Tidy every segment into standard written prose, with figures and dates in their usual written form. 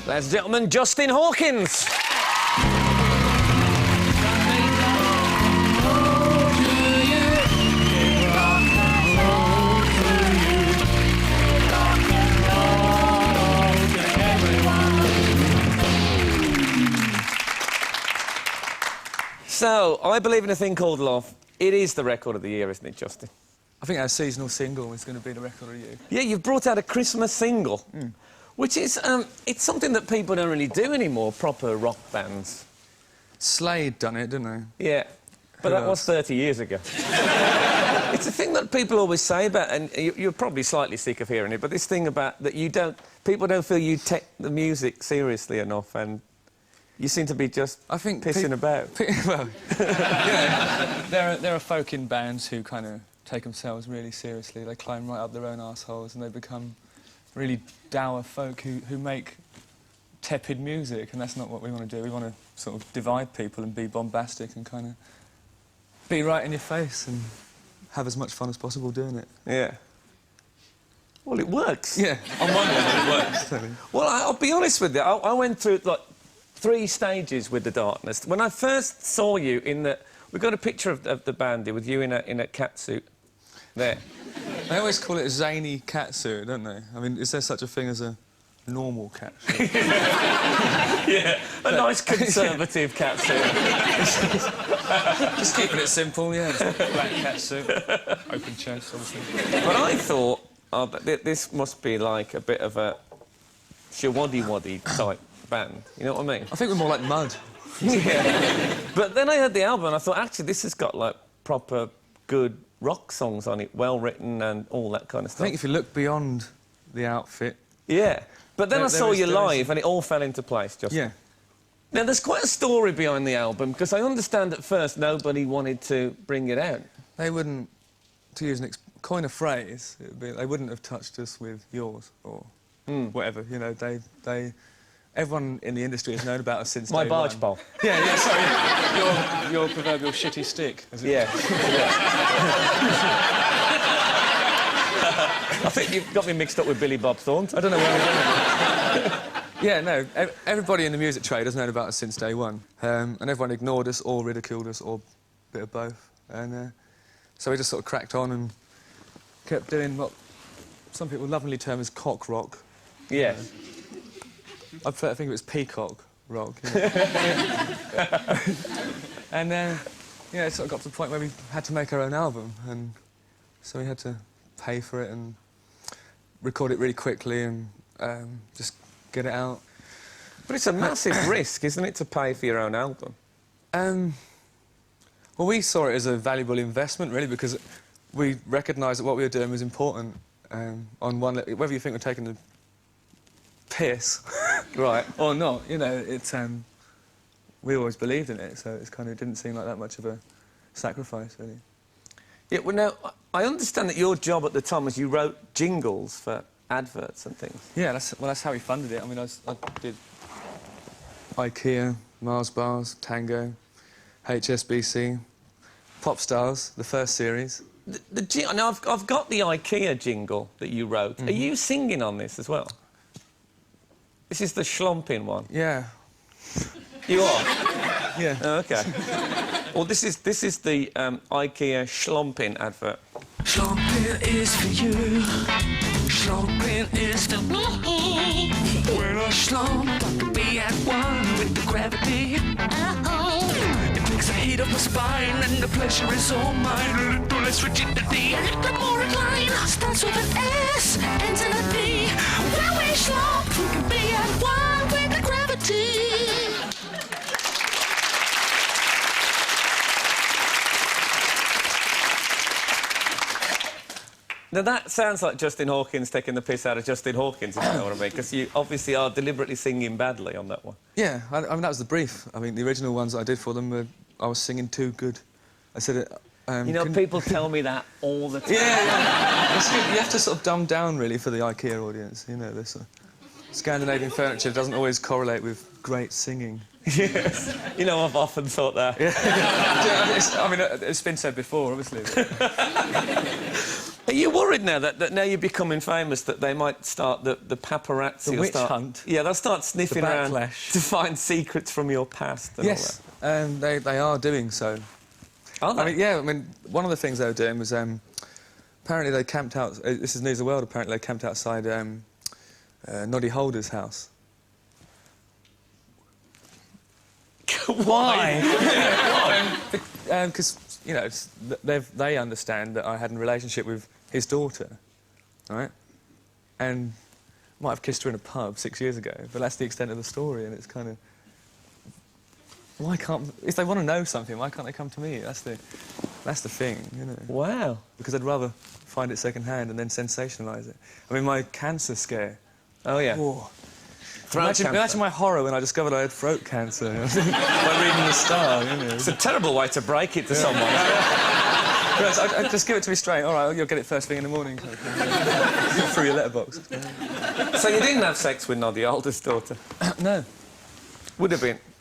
Ladies and gentlemen, Justin Hawkins. So, I believe in a thing called love. It is the record of the year, isn't it, Justin? I think our seasonal single is going to be the record of the year. Yeah, you've brought out a Christmas single, which is, it's something that people don't really do anymore, proper rock bands. Slade done it, didn't they? Yeah, but that was 30 years ago. It's a thing that people always say about, and you're probably slightly sick of hearing it, but this thing about that people don't feel you take the music seriously enough, and you seem to be just pissing about. Well, yeah, there are folk in bands who kind of take themselves really seriously. They climb right up their own arseholes and they become really dour folk who make tepid music, and that's not what we want to do. We want to sort of divide people and be bombastic and kind of be right in your face and have as much fun as possible doing it. Yeah. Well, it works. Yeah, on one level it works. Well, I'll be honest with you. I went through, like, 3 stages with The Darkness. When I first saw you we've got a picture of the band with you in a cat suit there. They always call it a zany cat suit, don't they? I mean, is there such a thing as a normal cat suit? Yeah, a nice conservative cat suit. Just keeping it simple, yeah. Just a black cat suit, open chest, obviously. But I thought, this must be like a bit of a shawaddy-waddy type band, you know what I mean? I think we're more like Mud. Yeah. But then I heard the album and I thought, actually, this has got, like, proper good rock songs on it, well-written and all that kind of stuff. I think if you look beyond the outfit... Yeah. But then I saw you live and it all fell into place, just. Yeah. Now, there's quite a story behind the album, because I understand at first nobody wanted to bring it out. They wouldn't, to use coin a phrase, they wouldn't have touched us with yours or whatever, you know, everyone in the industry has known about us since day one. My barge pole. Yeah, sorry. Your proverbial shitty stick. Yeah. I think you've got me mixed up with Billy Bob Thornton. I don't know where I'm going. Yeah, no, everybody in the music trade has known about us since day one. And everyone ignored us or ridiculed us or a bit of both. And so we just sort of cracked on and kept doing what some people lovingly term as cock rock. Yeah. I think it was peacock rock. You know? And yeah, it sort of got to the point where we had to make our own album, and so we had to pay for it and record it really quickly and just get it out. But it's a massive risk, isn't it, to pay for your own album? Well, we saw it as a valuable investment, really, because we recognised that what we were doing was important. On one, whether you think we're taking the piss, right, or not, you know, it's we always believed in it, so it's kind of didn't seem like that much of a sacrifice, really. Yeah, well, now, I understand that your job at the time was you wrote jingles for adverts and things. Yeah, that's how we funded it. I mean, I did IKEA, Mars Bars, Tango, HSBC, Pop Stars, the first series. Now, I've got the IKEA jingle that you wrote. Are you singing on this as well? This is the schlomping one. Yeah. You are? Yeah. Oh, OK. Well, this is the IKEA schlomping advert. Schlomping is for you. Schlomping is for me. When I slump, I can be at one with the gravity. It takes the heat off my spine, and the pleasure is all mine. A little less rigidity, a little more incline. Starts with an S, ends in a D. When we slump, we can be at one with the gravity. Now, that sounds like Justin Hawkins taking the piss out of Justin Hawkins, if you know what I mean, because you obviously are deliberately singing badly on that one. Yeah, I mean, that was the brief. I mean, the original ones that I did for them were I was singing too good. I said it... you know, people tell me that all the time. Yeah. You have to sort of dumb down, really, for the IKEA audience, you know, this Scandinavian furniture doesn't always correlate with great singing. Yes. You know, I've often thought that. Yeah. I mean, it's been said before, obviously. Are Are you worried now that now you're becoming famous that they might start the paparazzi? The will witch start, hunt. Yeah, they'll start sniffing The around backlash. to find secrets from your past and Yes, they are doing so. all that. Are they? I mean, one of the things they were doing was apparently they camped out. This is News of the World. Apparently they camped outside Noddy Holder's house. Why? Because you know they understand that I had a relationship with his daughter, right? And might have kissed her in a pub 6 years ago, but that's the extent of the story, and it's kind of. Why can't... If they want to know something, why can't they come to me? That's the thing, you know. Wow. Because I'd rather find it second-hand and then sensationalise it. I mean, my cancer scare... Oh, yeah. Whoa. Throat cancer. Imagine my horror when I discovered I had throat cancer. By reading The Star, you know. It's a terrible way to break it to someone. I just give it to me straight. All right, you'll get it first thing in the morning. Through your letterbox. So you didn't have sex with Noddy, oldest daughter? No.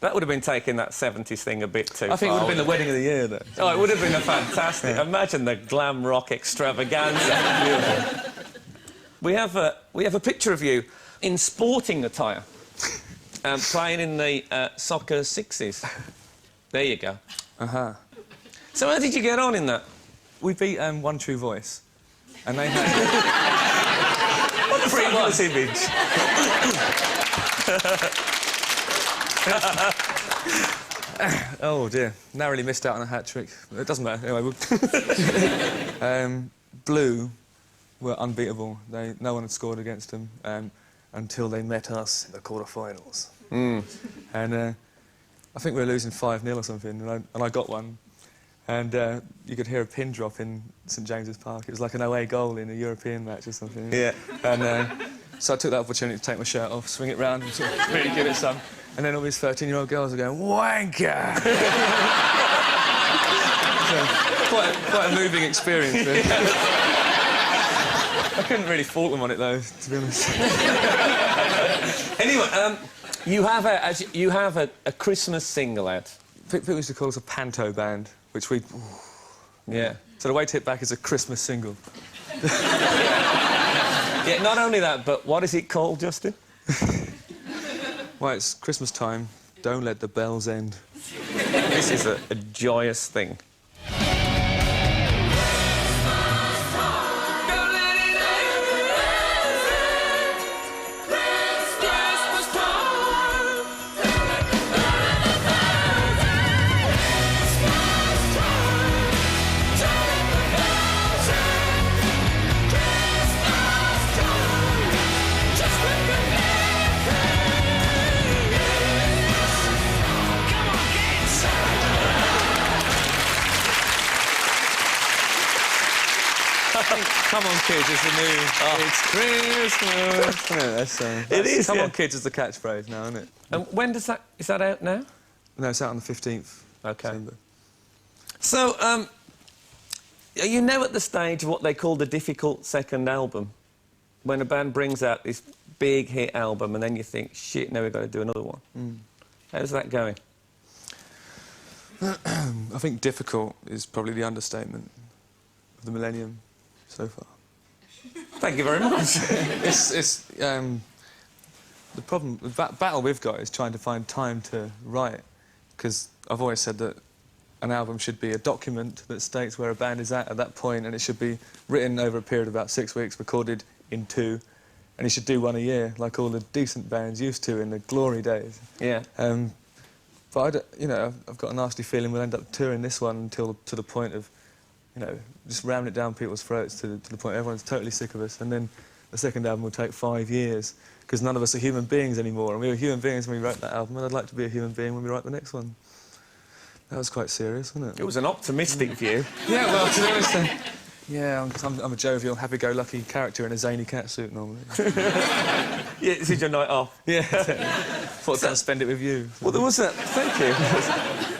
That would have been taking that 70s thing a bit too far. I think it would have been the wedding of the year, though. Oh, it would have been a fantastic... Imagine the glam rock extravaganza. We have a picture of you in sporting attire, playing in the soccer sixes. There you go. Uh-huh. So how did you get on in that? We beat One True Voice, and they had... What a fabulous image. Oh dear, narrowly missed out on a hat-trick. It doesn't matter, anyway. Blue were unbeatable. No one had scored against them until they met us in the quarter-finals. And I think we were losing 5-0 or something, and I got one. And you could hear a pin drop in St James's Park. It was like an away goal in a European match or something. Yeah. And so I took that opportunity to take my shirt off, swing it round, and sort of really give it some. And then all these 13-year-old girls are going, wanker! So, quite a moving experience, really. I couldn't really fault them on it, though, to be honest. Anyway, you have a Christmas single out. People used to call us a panto band, which we... Yeah. So the way to hit back is a Christmas single. Yeah, not only that, but what is it called, Justin? Well, it's Christmas time. Don't let the bells end. This is a joyous thing. Come on, kids, is the new... It's Christmas. It is, Come yeah. on, kids is the catchphrase now, isn't it? And when does that... Is that out now? No, it's out on the 15th. OK. December. So, are you now at the stage of what they call the difficult second album? When a band brings out this big hit album and then you think, shit, now we've got to do another one. How's that going? I think difficult is probably the understatement of the millennium so far. Thank you very much. It's the problem, the battle we've got is trying to find time to write, because I've always said that an album should be a document that states where a band is at that point, and it should be written over a period of about 6 weeks, recorded in 2, and you should do one a year, like all the decent bands used to in the glory days. Yeah. But I've got a nasty feeling we'll end up touring this one until to the point of, just ramming it down people's throats to the point everyone's totally sick of us, and then the second album will take 5 years, because none of us are human beings anymore, and we were human beings when we wrote that album, and I'd like to be a human being when we write the next one. That was quite serious, wasn't it? It was an optimistic view. Yeah, well, to be honest, yeah, I'm a jovial, happy-go-lucky character in a zany catsuit normally. Yeah, this is your night off. Yeah. Thought I'd come and spend it with you. Well, there was that. Thank you.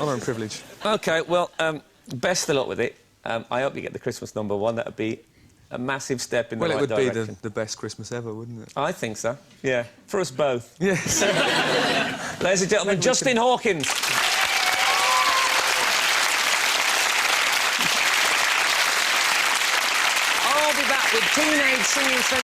Honour and privilege. OK, well, best of luck with it. I hope you get the Christmas #1. That would be a massive step in the right direction. Well, it would be the best Christmas ever, wouldn't it? I think so, yeah. For us both. Yes. Ladies and gentlemen, Justin Hawkins. I'll be with teenage singing